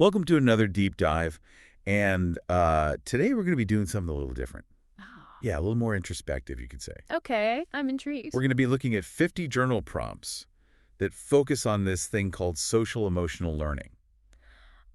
Welcome to another deep dive. And today we're going to be doing something a little different. Oh, Yeah, a little more introspective, you could say. okay, I'm intrigued. We're going to be looking at 50 journal prompts that focus on this thing called social emotional learning.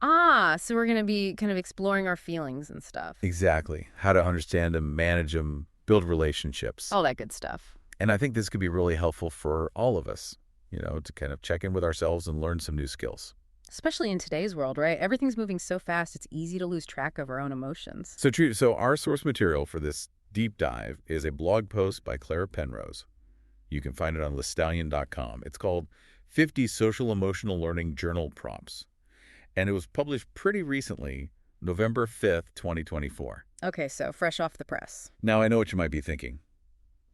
So we're going to be kind of exploring our feelings and stuff. Exactly. How to understand them, manage them, build relationships. All that good stuff. And I think this could be really helpful for all of us, to kind of check in with ourselves and learn some new skills. Especially in today's world, right? Everything's moving so fast, it's easy to lose track of our own emotions. So true. So our source material for this deep dive is a blog post by Clara Penrose. You can find it on LeStallion.com. It's called 50 Social Emotional Learning Journal Prompts. And it was published pretty recently, November 5th, 2024. Okay, so fresh off the press. Now, I know what you might be thinking.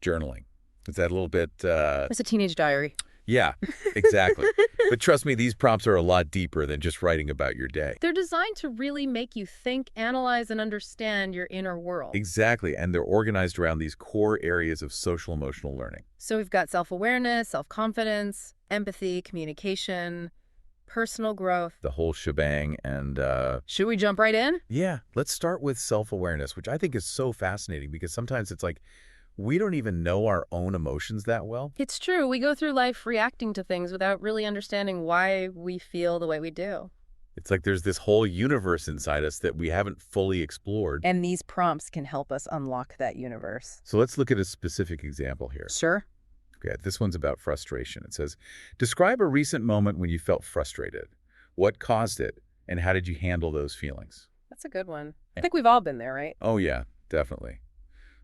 Journaling. Is that a little bit, It's a teenage diary. Yeah, exactly. But trust me, these prompts are a lot deeper than just writing about your day. They're designed to really make you think, analyze, and understand your inner world. Exactly, and they're organized around these core areas of social emotional learning. So we've got self-awareness, self-confidence, empathy, communication, personal growth. The whole shebang, and Should we jump right in? yeah, let's start with self-awareness, which I think is so fascinating because sometimes it's like we don't even know our own emotions that well. It's true. We go through life reacting to things without really understanding why we feel the way we do. It's like there's this whole universe inside us that we haven't fully explored. And these prompts can help us unlock that universe. So let's look at a specific example here. Sure. Okay, this one's about frustration. It says, describe a recent moment when you felt frustrated. What caused it, and how did you handle those feelings? That's a good one. I Yeah. think we've all been there, right? Oh, yeah, definitely.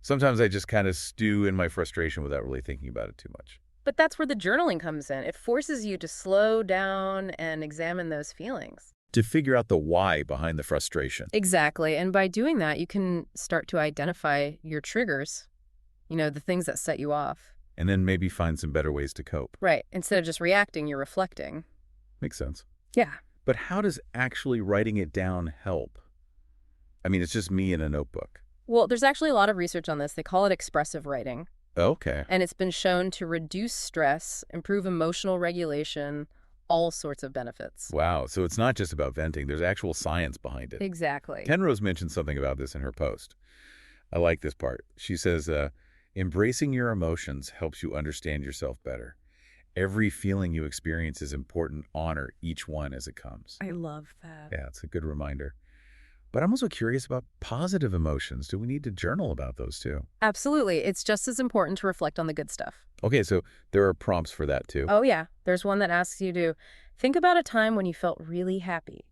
Sometimes I just kind of stew in my frustration without really thinking about it too much. But that's where the journaling comes in. It forces you to slow down and examine those feelings. To figure out the why behind the frustration. Exactly. And by doing that, you can start to identify your triggers, the things that set you off. And then maybe find some better ways to cope. Right. Instead of just reacting, you're reflecting. Makes sense. Yeah. But how does actually writing it down help? I mean, it's just me in a notebook. Well, there's actually a lot of research on this. They call it expressive writing. Okay. And it's been shown to reduce stress, improve emotional regulation, all sorts of benefits. Wow. So it's not just about venting. There's actual science behind it. Exactly. Penrose mentioned something about this in her post. I like this part. She says, embracing your emotions helps you understand yourself better. Every feeling you experience is important. Honor each one as it comes. I love that. Yeah, it's a good reminder. But I'm also curious about positive emotions. Do we need to journal about those too? Absolutely. It's just as important to reflect on the good stuff. Okay, so there are prompts for that too. Oh, yeah. There's one that asks you to think about a time when you felt really happy.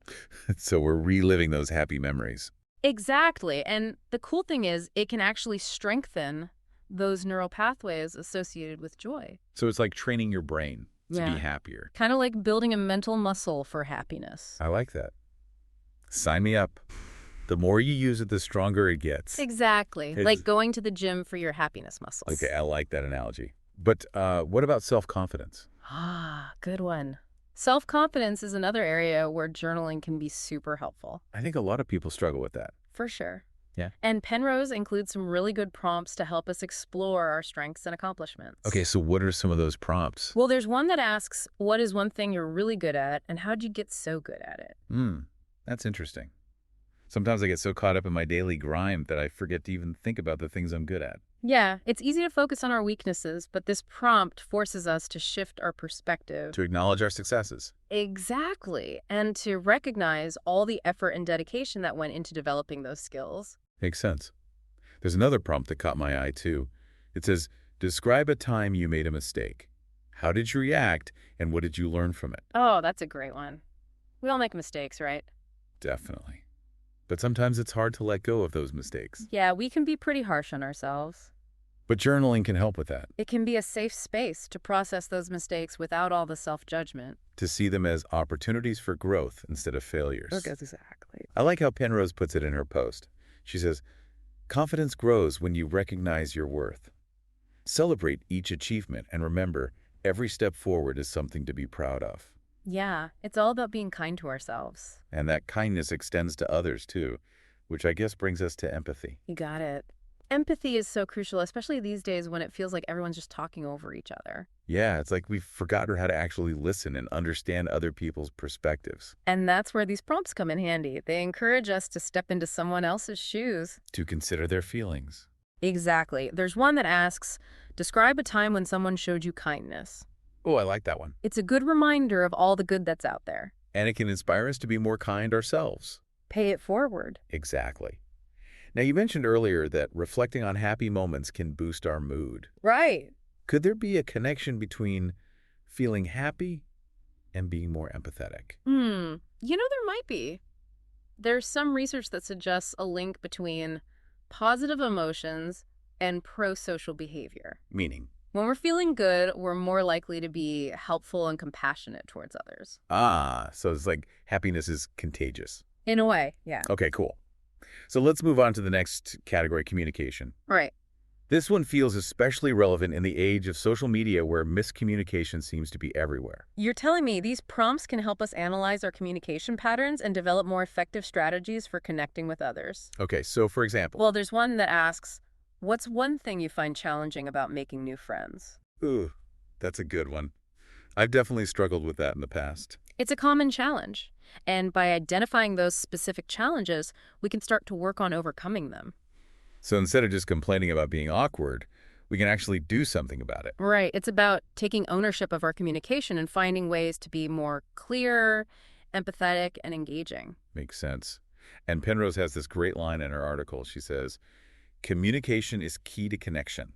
So we're reliving those happy memories. Exactly. And the cool thing is it can actually strengthen those neural pathways associated with joy. So it's like training your brain to Yeah. be happier. Kind of like building a mental muscle for happiness. I like that. Sign me up. The more you use it, the stronger it gets. Exactly. It's- Like going to the gym for your happiness muscles. Okay, I like that analogy. But what about self-confidence? Good one. Self-confidence is another area where journaling can be super helpful. I think a lot of people struggle with that. For sure. Yeah. And Penrose includes some really good prompts to help us explore our strengths and accomplishments. Okay, so what are some of those prompts? Well, there's one that asks, what is one thing you're really good at, and how'd you get so good at it? That's interesting. Sometimes I get so caught up in my daily grind that I forget to even think about the things I'm good at. Yeah, it's easy to focus on our weaknesses, but this prompt forces us to shift our perspective. To acknowledge our successes. Exactly. And to recognize all the effort and dedication that went into developing those skills. Makes sense. There's another prompt that caught my eye too. It says, describe a time you made a mistake. How did you react, and what did you learn from it? Oh, that's a great one. We all make mistakes, right? Definitely. But sometimes it's hard to let go of those mistakes. Yeah, we can be pretty harsh on ourselves. But journaling can help with that. It can be a safe space to process those mistakes without all the self-judgment. To see them as opportunities for growth instead of failures. Exactly. I like how Penrose puts it in her post. She says, confidence grows when you recognize your worth. Celebrate each achievement and remember, every step forward is something to be proud of. Yeah, it's all about being kind to ourselves. And that kindness extends to others too, which I guess brings us to empathy. You got it. Empathy is so crucial, especially these days when it feels like everyone's just talking over each other. Yeah, it's like we've forgotten how to actually listen and understand other people's perspectives, And that's where these prompts come in handy. They encourage us to step into someone else's shoes. to consider their feelings. Exactly. There's one that asks, describe a time when someone showed you kindness. Oh, I like that one. It's a good reminder of all the good that's out there. And it can inspire us to be more kind ourselves. Pay it forward. Exactly. Now, you mentioned earlier that reflecting on happy moments can boost our mood. Right. Could there be a connection between feeling happy and being more empathetic? There might be. There's some research that suggests a link between positive emotions and pro-social behavior. Meaning? When we're feeling good, we're more likely to be helpful and compassionate towards others. So it's like happiness is contagious. In a way, yeah. Okay, cool. So let's move on to the next category, communication. Right. This one feels especially relevant in the age of social media where miscommunication seems to be everywhere. You're telling me these prompts can help us analyze our communication patterns and develop more effective strategies for connecting with others. Okay, so for example, Well, there's one that asks, what's one thing you find challenging about making new friends? ooh, that's a good one. I've definitely struggled with that in the past. It's a common challenge. And by identifying those specific challenges, we can start to work on overcoming them. So instead of just complaining about being awkward, we can actually do something about it. Right. It's about taking ownership of our communication and finding ways to be more clear, empathetic, and engaging. Makes sense. And Penrose has this great line in her article. She says, communication is key to connection.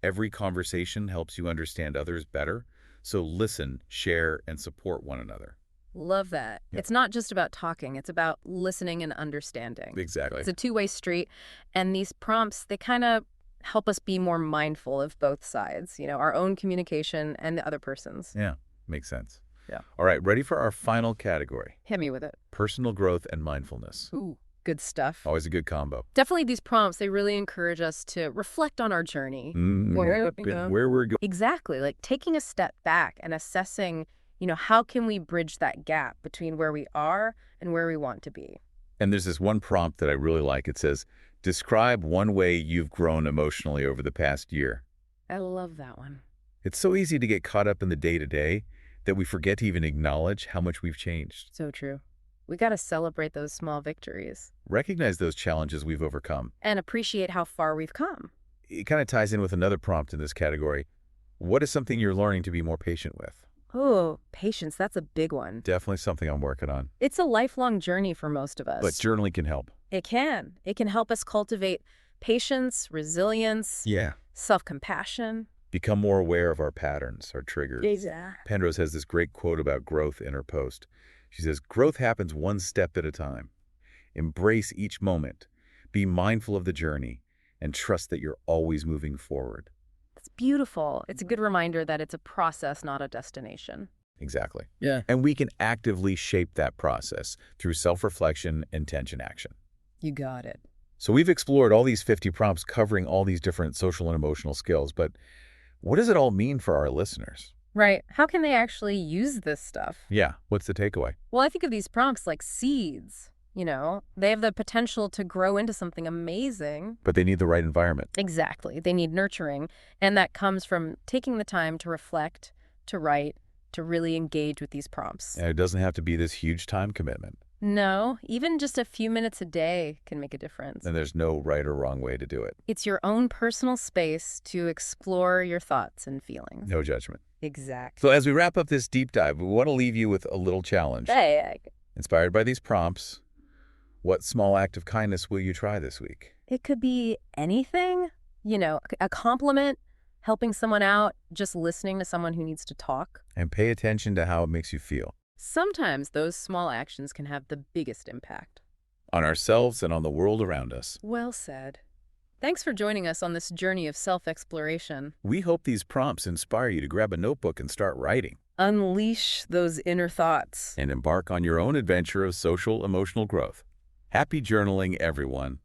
Every conversation helps you understand others better, so listen, share, and support one another. Love that. Yep. It's not just about talking. It's about listening and understanding. Exactly. It's a two-way street. And these prompts, they kind of help us be more mindful of both sides, our own communication and the other person's. Yeah, makes sense. Yeah. All right, ready for our final category, Hit me with it. personal growth and mindfulness. Ooh, good stuff. Always a good combo. Definitely these prompts, they really encourage us to reflect on our journey. Where we're going. Exactly, like taking a step back and assessing, how can we bridge that gap between where we are and where we want to be? And there's this one prompt that I really like. It says, describe one way you've grown emotionally over the past year. I love that one. It's so easy to get caught up in the day-to-day that we forget to even acknowledge how much we've changed. So true. We got to celebrate those small victories Recognize those challenges we've overcome. and appreciate how far we've come. It kind of ties in with another prompt in this category. What is something you're learning to be more patient with? Oh, patience, that's a big one. Definitely something I'm working on. It's a lifelong journey for most of us. But journaling can help. It can. It can help us cultivate patience, resilience, Yeah. self-compassion. Become more aware of our patterns, our triggers. Exactly. Penrose has this great quote about growth in her post. She says, growth happens one step at a time. Embrace each moment. Be mindful of the journey and trust that you're always moving forward. It's beautiful. It's a good reminder that it's a process, not a destination. Exactly. Yeah. And we can actively shape that process through self-reflection and intention action. You got it. So we've explored all these 50 prompts covering all these different social and emotional skills, but what does it all mean for our listeners? Right. How can they actually use this stuff? Yeah, what's the takeaway? Well, I think of these prompts like seeds. They have the potential to grow into something amazing. But they need the right environment. Exactly. They need nurturing. And that comes from taking the time to reflect, to write, to really engage with these prompts. And it doesn't have to be this huge time commitment. No, even just a few minutes a day can make a difference. And there's no right or wrong way to do it. It's your own personal space to explore your thoughts and feelings. No judgment. Exactly. So as we wrap up this deep dive, we want to leave you with a little challenge. Inspired by these prompts, what small act of kindness will you try this week? It could be anything, a compliment, helping someone out, just listening to someone who needs to talk. And pay attention to how it makes you feel. Sometimes those small actions can have the biggest impact. On ourselves and on the world around us. Well said. Thanks for joining us on this journey of self-exploration. We hope these prompts inspire you to grab a notebook and start writing. Unleash those inner thoughts. And embark on your own adventure of social emotional growth. Happy journaling, everyone.